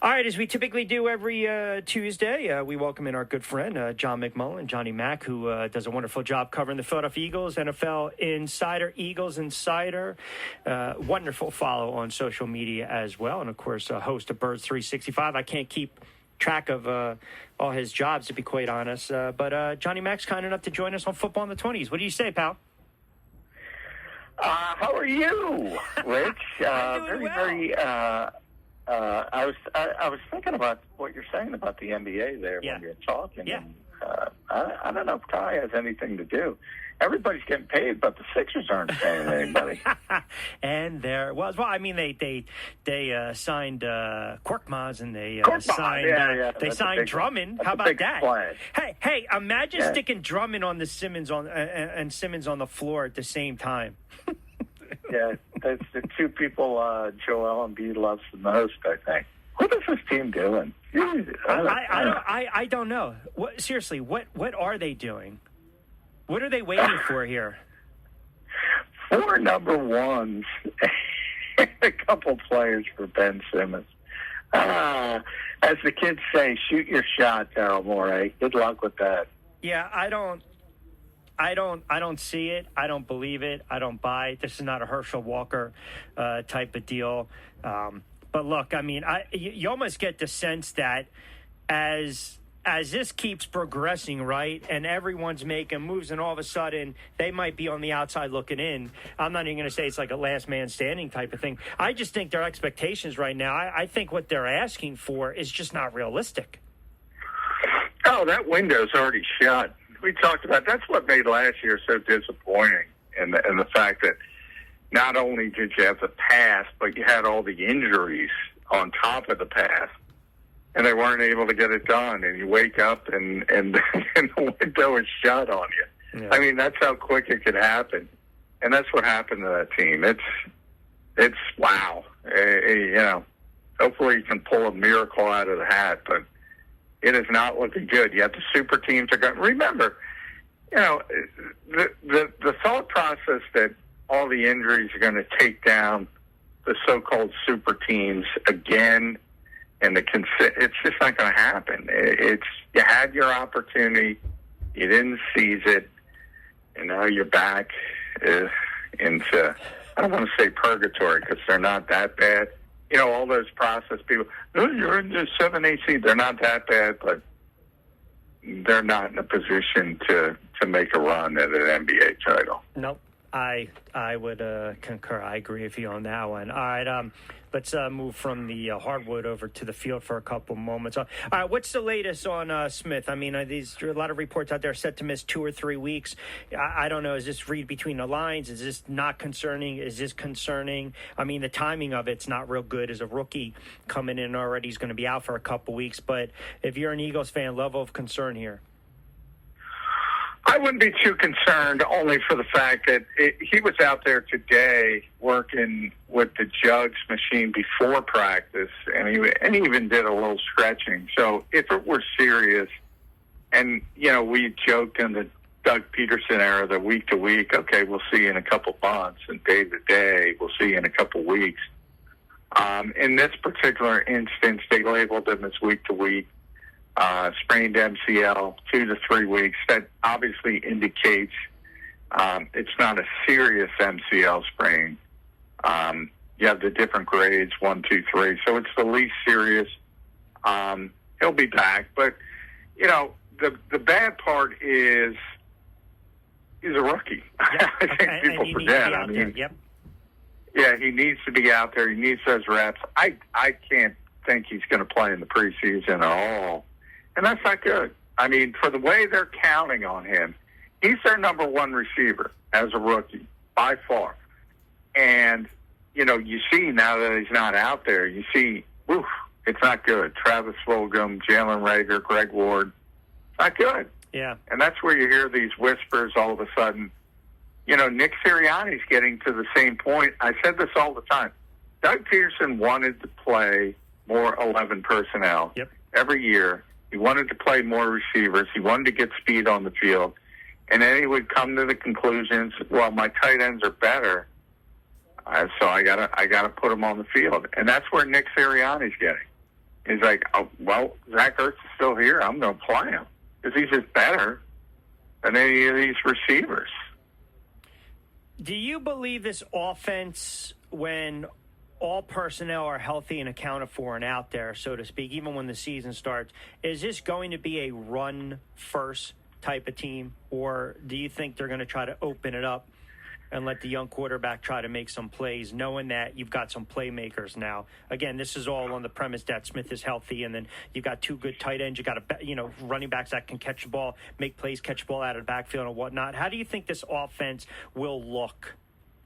All right, as we typically do every Tuesday, we welcome in our good friend, John McMullen, Johnny Mack, who does a wonderful job covering the Philadelphia Eagles, NFL Insider, Eagles Insider. Wonderful follow on social media as well. And, of course, host of Birds 365. I can't keep track of all his jobs, to be quite honest. But Johnny Mack's kind enough to join us on Football in the 20s. What do you say, pal? How are you, Rich? Very. I was thinking about what you're saying about the NBA there when you're talking. Yeah. And, I don't know if Ty has anything to do. Everybody's getting paid, but the Sixers aren't paying anybody. And there was, well, I mean, they signed Korkmaz and they signed Drummond. How about that? Splash. Hey, imagine sticking Drummond on the Simmons and Simmons on the floor at the same time. Yeah, that's the two people Joel Embiid loves the most, I think. What is this team doing? I don't know. Seriously, what are they doing? What are they waiting for here? 4 number ones and a couple players for Ben Simmons. As the kids say, shoot your shot, Daryl Morey. Good luck with that. Yeah, I don't see it. I don't believe it. I don't buy it. This is not a Herschel Walker type of deal. But look, I mean, you almost get the sense that as this keeps progressing, right, and everyone's making moves, and all of a sudden they might be on the outside looking in. I'm not even going to say it's like a last man standing type of thing. I just think their expectations right now, I think what they're asking for is just not realistic. Oh, that window's already shut. We talked about that's what made last year so disappointing, and the fact that not only did you have the past, but you had all the injuries on top of the past, and they weren't able to get it done. And you wake up and the window is shut on you. Yeah. I mean, that's how quick it could happen, and that's what happened to that team. It's wow. Hopefully you can pull a miracle out of the hat, but it is not looking good. You have the super teams are going. Remember, the thought process that all the injuries are going to take down the so-called super teams again, and it's just not going to happen. You had your opportunity, you didn't seize it, and now you're back into, I don't want to say purgatory because they're not that bad. All those process people, you're in the 7-8 seed. They're not that bad, but they're not in a position to make a run at an NBA title. Nope. I would concur. I agree with you on that one. All right, let's move from the hardwood over to the field for a couple moments. All right, what's the latest on Smith? I mean, there are a lot of reports out there set to miss 2 or 3 weeks. I don't know. Is this read between the lines? Is this not concerning? Is this concerning? I mean, the timing of it's not real good. As a rookie coming in already, he's going to be out for a couple weeks. But if you're an Eagles fan, level of concern here. I wouldn't be too concerned, only for the fact that he was out there today working with the jugs machine before practice, and he even did a little stretching. So if it were serious, and, we joked in the Doug Peterson era that week to week, okay, we'll see you in a couple months, and day to day, we'll see you in a couple weeks. In this particular instance, they labeled him as week to week. Sprained MCL, 2 to 3 weeks. That obviously indicates it's not a serious MCL sprain. You have the different grades, 1, 2, 3. So it's the least serious. He'll be back. But, the bad part is he's a rookie. Yep. I think people forget. I mean, yeah, he needs to be out there. He needs those reps. I can't think he's going to play in the preseason at all. And that's not good. I mean, for the way they're counting on him, he's their number 1 receiver as a rookie, by far. And, you see now that he's not out there, you see, it's not good. Travis Fulgham, Jalen Reagor, Greg Ward, not good. Yeah. And that's where you hear these whispers all of a sudden. Nick Sirianni's getting to the same point. I said this all the time. Doug Peterson wanted to play more 11 personnel every year. He wanted to play more receivers. He wanted to get speed on the field. And then he would come to the conclusions, well, my tight ends are better, so I gotta put them on the field. And that's where Nick Sirianni's getting. He's like, oh, well, Zach Ertz is still here. I'm going to play him because he's just better than any of these receivers. Do you believe this offense, when all personnel are healthy and accounted for and out there, so to speak, even when the season starts, is this going to be a run-first type of team, or do you think they're going to try to open it up and let the young quarterback try to make some plays, knowing that you've got some playmakers now? Again, this is all on the premise that Smith is healthy, and then you've got two good tight ends. You got running backs that can catch the ball, make plays, catch the ball out of the backfield and whatnot. How do you think this offense will look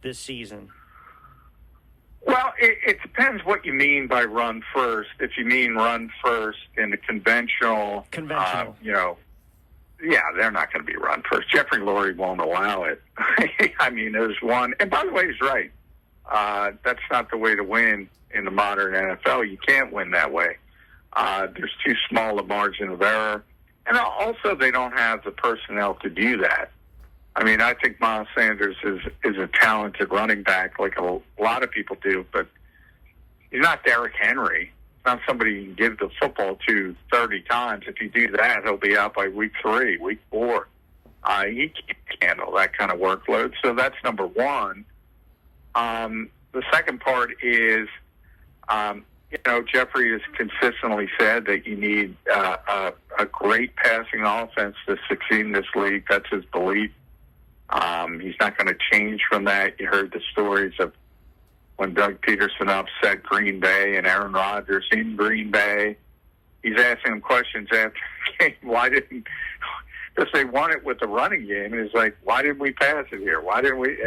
this season? Well, it depends what you mean by run first. If you mean run first in the conventional, yeah, they're not going to be run first. Jeffrey Lurie won't allow it. I mean, there's one. And by the way, he's right. That's not the way to win in the modern NFL. You can't win that way. There's too small a margin of error. And also, they don't have the personnel to do that. I mean, I think Miles Sanders is a talented running back like a lot of people do, but he's not Derrick Henry. Not somebody you can give the football to 30 times. If you do that, he'll be out by week 3, week 4. He can't handle that kind of workload. So that's number one. The second part is, Jeffrey has consistently said that you need a great passing offense to succeed in this league. That's his belief. He's not going to change from that. You heard the stories of when Doug Peterson upset Green Bay and Aaron Rodgers in Green Bay. He's asking him questions after the game. Why didn't, because they won it with the running game, and he's like, why didn't we pass it here? Why didn't we?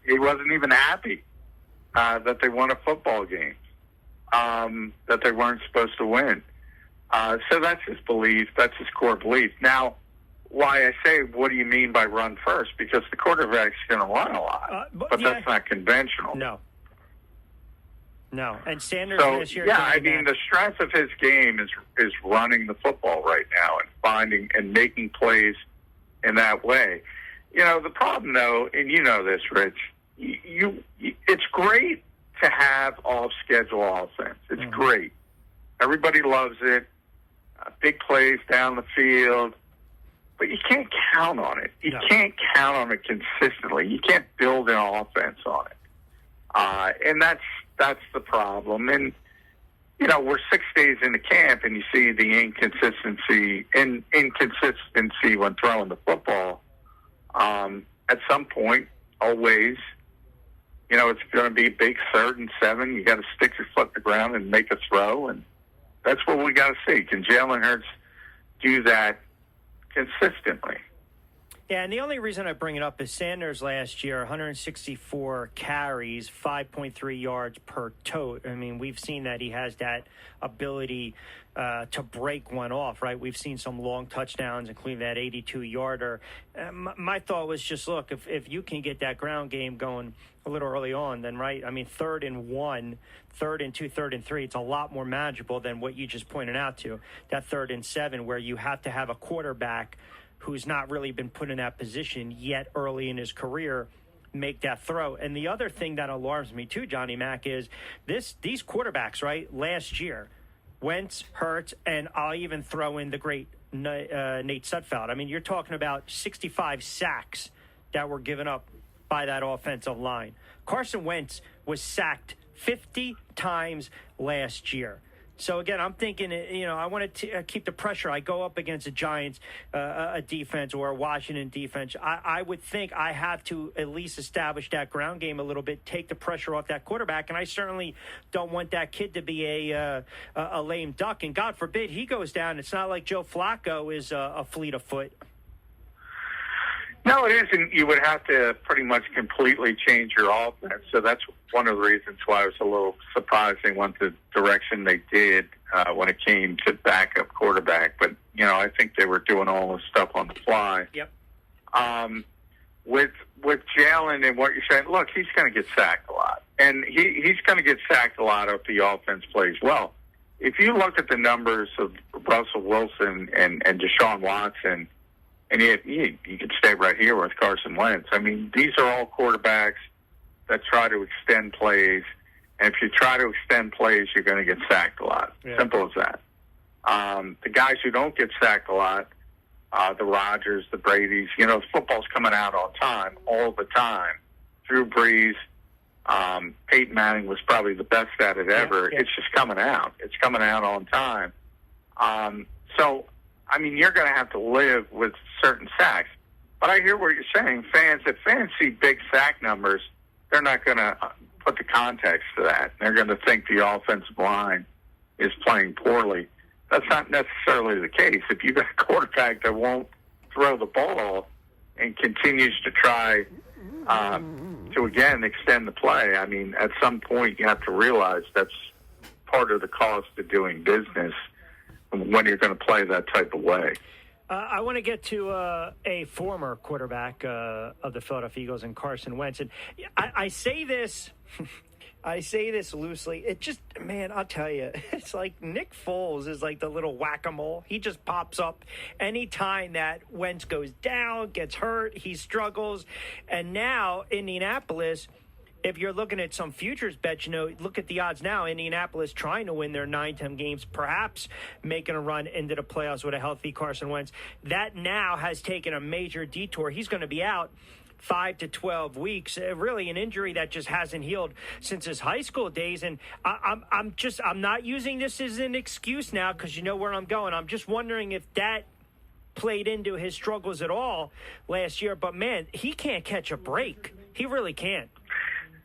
He wasn't even happy that they won a football game, that they weren't supposed to win. So that's his belief. That's his core belief. Now, why I say, what do you mean by run first? Because the quarterback's going to run a lot, but that's not conventional. No, and Sanders this year. Yeah, I mean, the strength of his game is running the football right now and finding and making plays in that way. The problem, though, and you know this, Rich, it's great to have off-schedule offense. It's great. Everybody loves it. Big plays down the field. But you can't count on it. You can't count on it consistently. You can't build an offense on it. And that's the problem. And, we're 6 days into camp, and you see the inconsistency when throwing the football. At some point, always, it's going to be a big 3rd and 7. You got to stick your foot in the ground and make a throw, and that's what we got to see. Can Jalen Hurts do that consistently? Yeah, and the only reason I bring it up is Sanders last year, 164 carries, 5.3 yards per tote. I mean, we've seen that he has that ability to break one off, right? We've seen some long touchdowns, including that 82-yarder. My thought was just, look, if you can get that ground game going a little early on, then, right, I mean, 3rd and 1, 3rd and 2, 3rd and 3, it's a lot more manageable than what you just pointed out to, that 3rd and 7, where you have to have a quarterback who's not really been put in that position yet early in his career make that throw. And the other thing that alarms me too, Johnny Mac, is these quarterbacks, right, last year, Wentz, Hurts, and I'll even throw in the great Nate Sudfeld. I mean, you're talking about 65 sacks that were given up by that offensive line. Carson Wentz was sacked 50 times last year. So, again, I'm thinking, I want to keep the pressure. I go up against a Giants a defense or a Washington defense. I would think I have to at least establish that ground game a little bit, take the pressure off that quarterback. And I certainly don't want that kid to be a lame duck. And God forbid he goes down. It's not like Joe Flacco is a fleet of foot. No, it isn't. You would have to pretty much completely change your offense. So that's one of the reasons why I was a little surprised they went the direction they did when it came to backup quarterback. But, I think they were doing all this stuff on the fly. Yep. With Jalen and what you're saying, look, he's going to get sacked a lot. And he's going to get sacked a lot if the offense plays well. If you look at the numbers of Russell Wilson and Deshaun Watson, and you could stay right here with Carson Wentz. I mean, these are all quarterbacks that try to extend plays And if you try to extend plays, you're going to get sacked a lot. Yeah. Simple as that. The guys who don't get sacked a lot, the Rodgers, the Bradys, football's coming out on time, all the time. Drew Brees, Peyton Manning was probably the best at it ever. Yeah. It's just coming out. It's coming out on time. So, you're going to have to live with certain sacks. But I hear what you're saying. If fans see big sack numbers, they're not going to put the context to that. They're going to think the offensive line is playing poorly. That's not necessarily the case. If you've got a quarterback that won't throw the ball and continues to try to, again, extend the play, at some point you have to realize that's part of the cost of doing business when you're going to play that type of way. I want to get to a former quarterback of the Philadelphia Eagles and Carson Wentz. And I say this... I say this loosely. It just, man, I'll tell you, it's like Nick Foles is like the little whack-a-mole. He just pops up anytime that Wentz goes down, gets hurt, he struggles. And now Indianapolis, if you're looking at some futures bets, look at the odds now. Indianapolis trying to win their 9-10 games, perhaps making a run into the playoffs with a healthy Carson Wentz. That now has taken a major detour. He's going to be out 5 to 12 weeks, really an injury that just hasn't healed since his high school days. And I'm not using this as an excuse now because you know where I'm going. I'm just wondering if that played into his struggles at all last year. But, man, he can't catch a break. He really can't.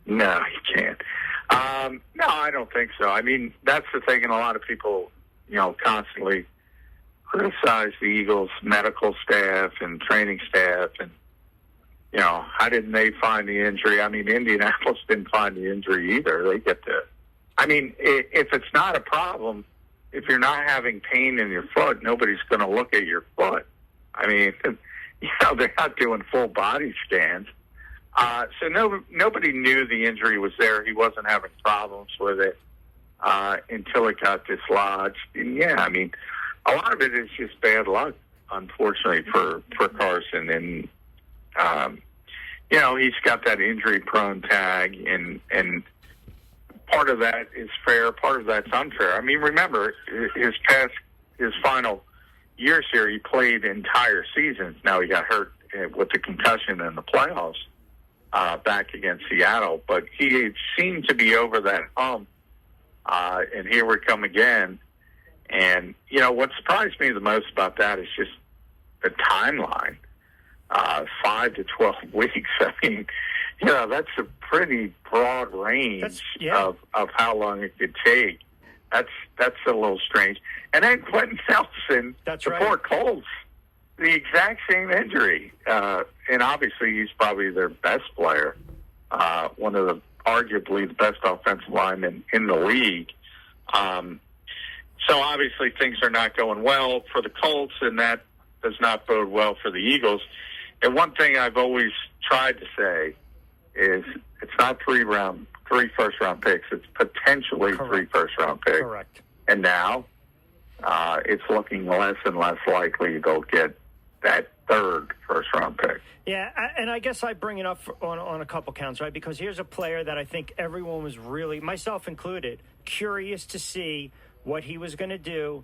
No, he can't. No, I don't think so. That's the thing, and a lot of people, constantly criticize the Eagles' medical staff and training staff and, how didn't they find the injury? Indianapolis didn't find the injury either. They get to, if it's not a problem, if you're not having pain in your foot, nobody's going to look at your foot. They're not doing full body scans. So nobody knew the injury was there. He wasn't having problems with it until it got dislodged. And a lot of it is just bad luck, unfortunately, for Carson. And, he's got that injury-prone tag, and part of that is fair, part of that's unfair. Remember, his final years here, he played entire seasons. Now he got hurt with the concussion in the playoffs back against Seattle, but he seemed to be over that hump, and here we come again. And, what surprised me the most about that is just the timeline. 5 to 12 weeks. That's a pretty broad range of how long it could take. That's a little strange. And then Quentin Nelson, poor Colts, the exact same injury. And obviously he's probably their best player, one of arguably the best offensive linemen in the league. So obviously things are not going well for the Colts, and that does not bode well for the Eagles. And one thing I've always tried to say is it's not 3 first-round picks. It's potentially Correct. 3 first-round picks. Correct. And now it's looking less and less likely they'll get that 3rd first-round pick. Yeah, and I guess I bring it up on a couple counts, right? Because here's a player that I think everyone was really, myself included, curious to see what he was going to do.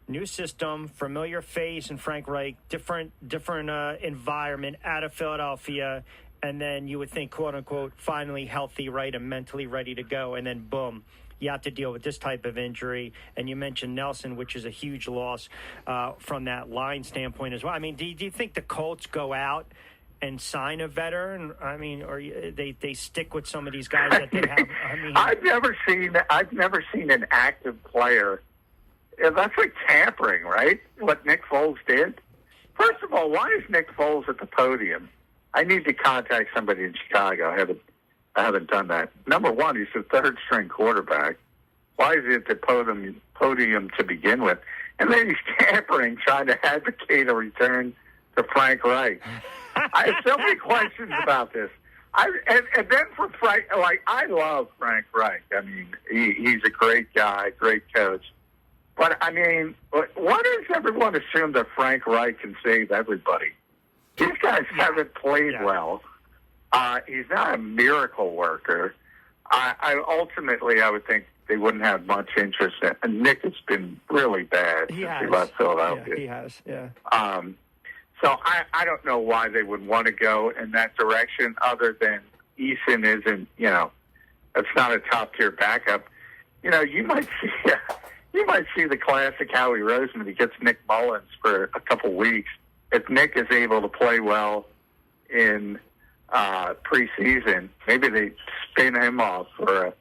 New system, familiar face, and Frank Reich, different environment out of Philadelphia, and then you would think, quote unquote, finally healthy, right, and mentally ready to go, and then boom, you have to deal with this type of injury. And you mentioned Nelson, which is a huge loss from that line standpoint as well. Do you think the Colts go out and sign a veteran? Or they stick with some of these guys that they have? I've never seen an active player. Yeah, that's like tampering, right? What Nick Foles did. First of all, why is Nick Foles at the podium? I need to contact somebody in Chicago. I haven't done that. Number one, he's the 3rd-string quarterback. Why is he at the podium to begin with? And then he's tampering, trying to advocate a return to Frank Reich. I have so many questions about this. And then for Frank, I love Frank Reich. He's a great guy, great coach. But, why does everyone assume that Frank Reich can save everybody? These guys haven't played well. He's not a miracle worker. Ultimately, I would think they wouldn't have much interest in. And Nick has been really bad since he left Philadelphia. Yeah, he has, yeah. So I don't know why they would want to go in that direction other than Eason isn't, that's not a top-tier backup. You might see the classic Howie Roseman. He gets Nick Mullins for a couple weeks. If Nick is able to play well in preseason, maybe they spin him off for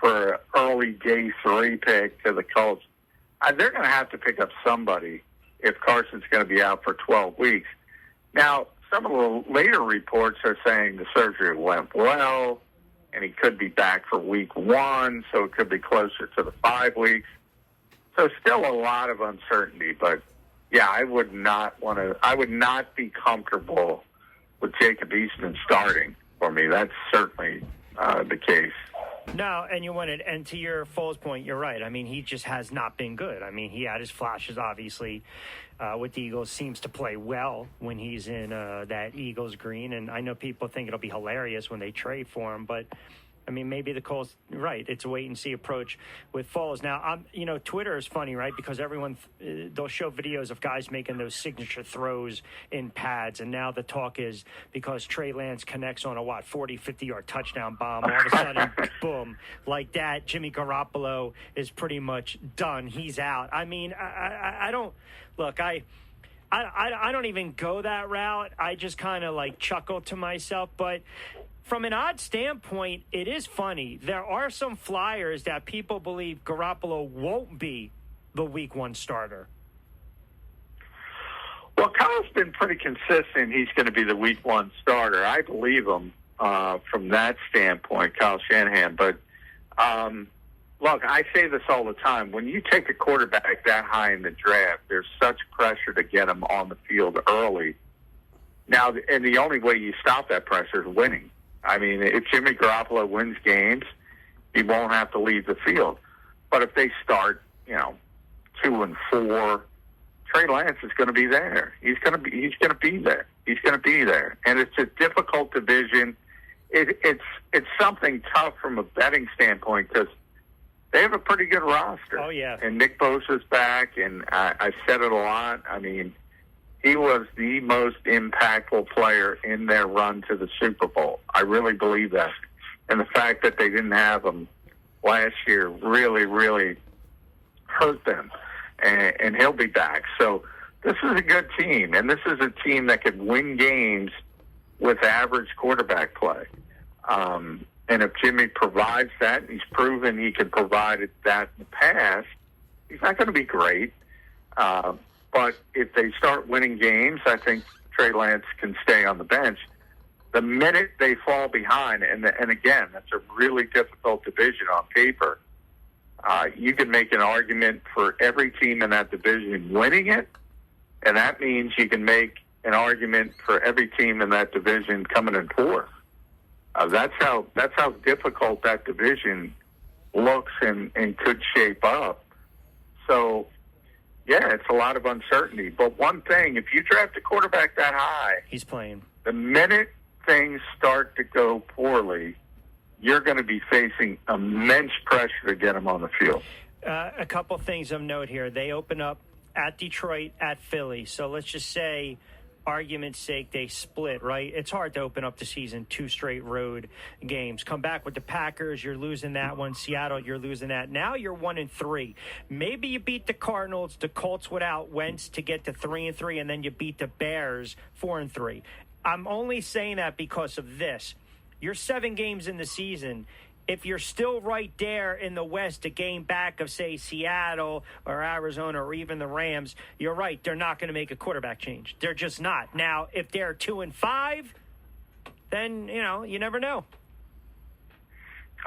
an early day 3 pick to the Colts. They're going to have to pick up somebody if Carson's going to be out for 12 weeks. Now, some of the later reports are saying the surgery went well, and he could be back for week 1, so it could be closer to the 5 weeks. So still a lot of uncertainty, but yeah, I would not be comfortable with Jacob Eason starting for me. That's certainly the case. No, and to your Foles point, you're right. I mean, he just has not been good. I mean, he had his flashes, obviously, with the Eagles, seems to play well when he's in that Eagles green. And I know people think it'll be hilarious when they trade for him, but I mean, maybe the Colts, right, it's a wait-and-see approach with Foles. Now, Twitter is funny, right, because everyone, they'll show videos of guys making those signature throws in pads, and now the talk is because Trey Lance connects on a, 40, 50-yard touchdown bomb, all of a sudden, boom, like that, Jimmy Garoppolo is pretty much done. He's out. I mean, I don't, look, I don't even go that route. I just kind of, chuckle to myself, but from an odd standpoint, it is funny. There are some flyers that people believe Garoppolo won't be the week 1 starter. Well, Kyle's been pretty consistent. He's going to be the week 1 starter. I believe him from that standpoint, Kyle Shanahan. But, look, I say this all the time. When you take a quarterback that high in the draft, there's such pressure to get him on the field early. Now, and the only way you stop that pressure is winning. I mean, if Jimmy Garoppolo wins games, he won't have to leave the field. But if they start, 2-4, Trey Lance is going to be there. He's going to be there. He's going to be there. And it's a difficult division. It's something tough from a betting standpoint because they have a pretty good roster. Oh, yeah. And Nick Bosa's back, and I said it a lot. I mean, he was the most impactful player in their run to the Super Bowl. I really believe that. And the fact that they didn't have him last year really, really hurt them. And he'll be back. So this is a good team. And this is a team that could win games with average quarterback play. And if Jimmy provides that, and he's proven he can provide that in the past, he's not going to be great. But if they start winning games, I think Trey Lance can stay on the bench. The minute they fall behind, and again, that's a really difficult division on paper, you can make an argument for every team in that division winning it, and that means you can make an argument for every team in that division coming in 4th. That's how difficult that division looks and could shape up. So, yeah, it's a lot of uncertainty. But one thing, if you draft a quarterback that high, he's playing. The minute things start to go poorly, you're going to be facing immense pressure to get him on the field. A couple things of note here. They open up at Detroit, at Philly. So let's just say, argument's sake, they split, right? It's hard to open up the season 2 straight road games. Come back with the Packers, you're losing that one. Seattle, you're losing that. Now you're 1-3. Maybe you beat the Cardinals, the Colts without Wentz to get to 3-3, and then you beat the Bears 4-3. I'm only saying that because of this. You're 7 games in the season. If you're still right there in the West, a game back of, say, Seattle or Arizona or even the Rams, you're right. They're not going to make a quarterback change. They're just not. Now, if they're 2-5, then, you never know.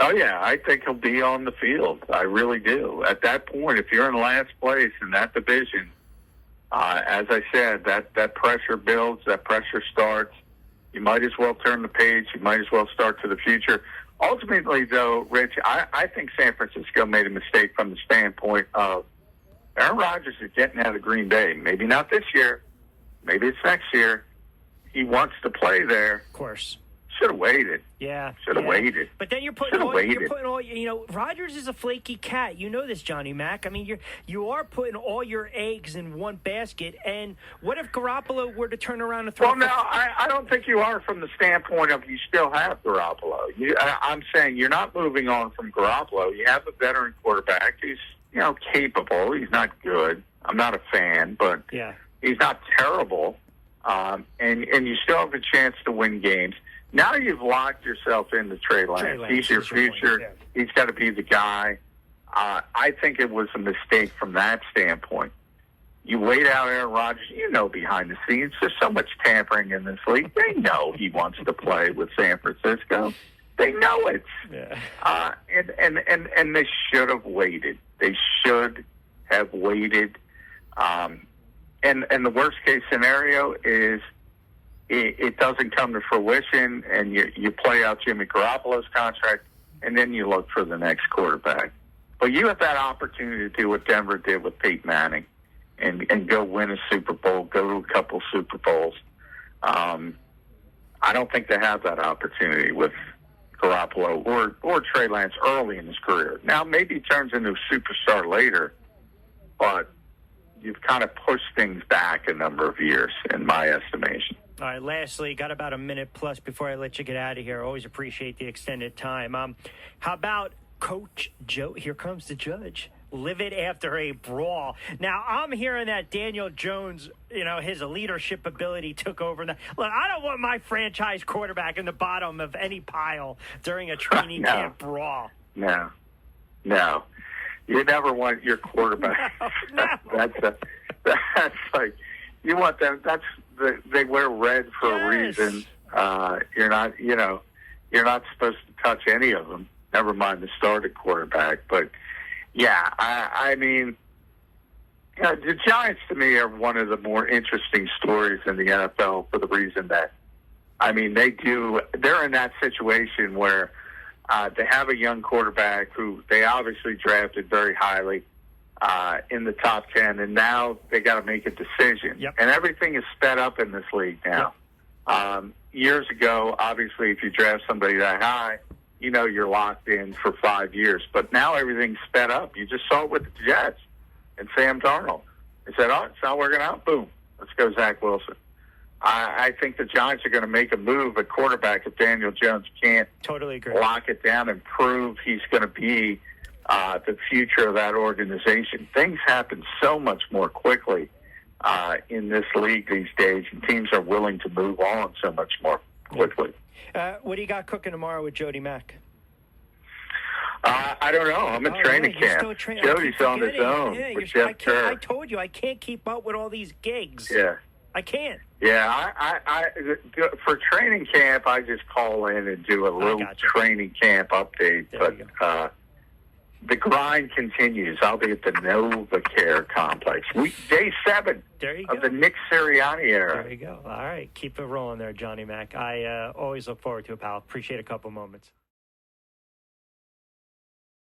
Oh, yeah. I think he'll be on the field. I really do. At that point, if you're in last place in that division, as I said, that pressure builds, that pressure starts. You might as well turn the page. You might as well start to the future. Ultimately, though, Rich, I think San Francisco made a mistake from the standpoint of Aaron Rodgers is getting out of Green Bay. Maybe not this year. Maybe it's next year. He wants to play there. Of course. Should have waited. Yeah. Should have waited. But then you're putting all, you know, Rodgers is a flaky cat. You know this, Johnny Mac. I mean, you are putting all your eggs in one basket. And what if Garoppolo were to turn around and throw? Well, no, I don't think you are from the standpoint of you still have Garoppolo. I'm saying you're not moving on from Garoppolo. You have a veteran quarterback. He's, you know, capable. He's not good. I'm not a fan, but he's not terrible. And you still have a chance to win games. Now you've locked yourself into Trey Lance. He's your future. He's got to be the guy. I think it was a mistake from that standpoint. You wait out Aaron Rodgers, you know behind the scenes, there's so much tampering in this league. They know he wants to play with San Francisco. They know it. Yeah. And they should have waited. They should have waited. And the worst case scenario is it doesn't come to fruition, and you play out Jimmy Garoppolo's contract, and then you look for the next quarterback. But you have that opportunity to do what Denver did with Peyton Manning and go win a Super Bowl, go to a couple Super Bowls. I don't think they have that opportunity with Garoppolo or Trey Lance early in his career. Now, maybe he turns into a superstar later, but you've kind of pushed things back a number of years, in my estimation. All right, lastly, got about a minute plus before I let you get out of here. Always appreciate the extended time. How about Coach Joe? Here comes the judge. Live it after a brawl. Now, I'm hearing that Daniel Jones, you know, his leadership ability took over. Look, I don't want my franchise quarterback in the bottom of any pile during a training camp brawl. No. You never want your quarterback. No. That's like, you want them. They wear red for a reason. You're not supposed to touch any of them. Never mind the starting quarterback. But yeah, I mean, you know, the Giants to me are one of the more interesting stories in the NFL for the reason that, I mean, they're in that situation where they have a young quarterback who they obviously drafted very highly in the top 10, and now they got to make a decision. Yep. And everything is sped up in this league now. Yep. Years ago, obviously, if you draft somebody that high, you know you're locked in for 5 years. But now everything's sped up. You just saw it with the Jets and Sam Darnold. They said, oh, it's not working out. Boom. Let's go Zach Wilson. I think the Giants are going to make a move at quarterback if Daniel Jones can't lock it down and prove he's going to be the future of that organization. Things happen so much more quickly in this league these days, and teams are willing to move on so much more quickly. What do you got cooking tomorrow with Jody Mack? I don't know. I'm at training camp. Jody's on his own with Jeff Kerr. I told you, I can't keep up with all these gigs. Yeah. I can't. Yeah, I for training camp, I just call in and do a little training camp update. But the grind continues. I'll be at the NovaCare complex. Day 7 of the Nick Sirianni era. There you go. All right. Keep it rolling there, Johnny Mac. I always look forward to it, pal. Appreciate a couple moments.